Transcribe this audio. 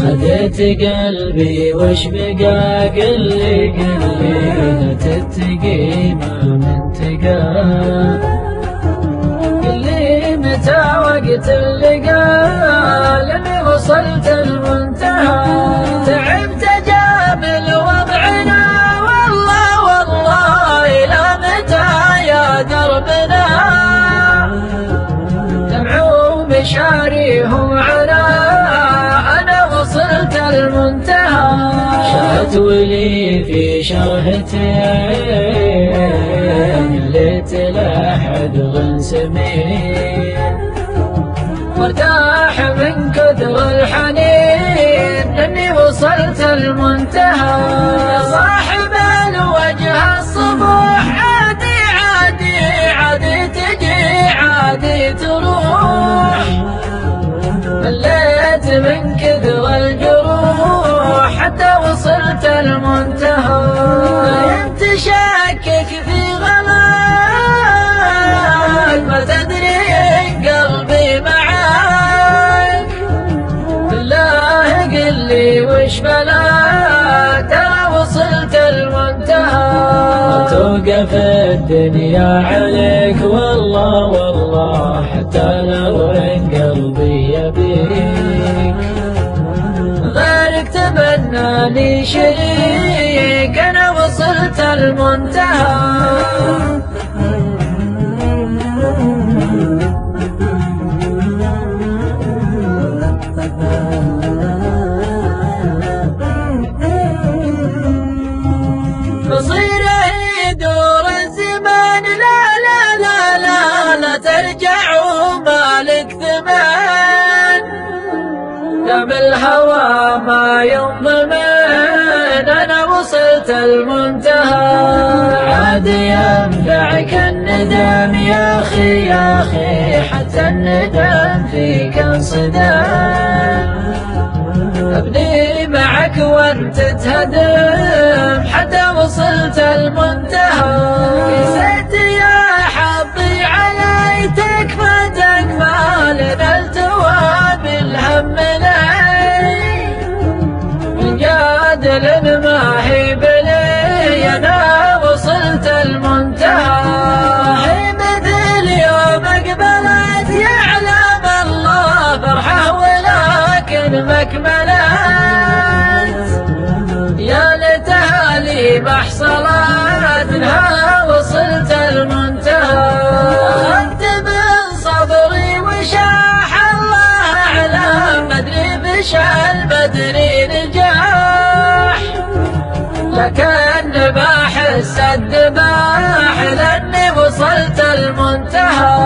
خذيت قلبي وش بقى؟ قلي لا تتقي ما من تقى، قلي متى وقت اللقاء لاني وصلت المنتهى. تعبت جامل وضعنا والله إلى متى يا دربنا، دمعوا مشاريهم عنا أنا وصلت المنتهى. شات ولي في شرهتين ليت لأحد غنسمين، وارتاح من كثر الحنين اني وصلت المنتهى. صاحب الوجه الصبح عادي عادي عادي تجي عادي تروح، مليت من كثر الجروح حتى وصلت المنتهى. انت شاكك في غلاك ما تدري قلبي معاك، بالله قل لي وش بلاك ترى وصلت المنتهى. توقف الدنيا عليك والله حتى لو ان قلبي يبيك، غيرك تبنى لي شريك انا وصلت المنتهى. مصير يدور الزمان لا لا لا لا لا ترجع ومالك ثمان، دام الهوى ما ينضمن انا وصلت المنتهى. عاد ينفعك الندم يا اخي يا اخي حتى الندم فيك انصدام، ابني معك وانت تهدم حتى وصلت المنتهى. قسيت يا حظي علي تكفى تكفى لنلتوى بالهم لي، من جادل ما هي بلي انا وصلت المنتهى. هي مثل يوم اقبلت يعلم الله فرحه ولكن مكملت، يا ليتها لي ما حصلت منها وصلت المنتهى. انت من صبري وشاح الله اعلم مدري بش البدري نجاح، لكن بحس الذباح لاني وصلت المنتهى.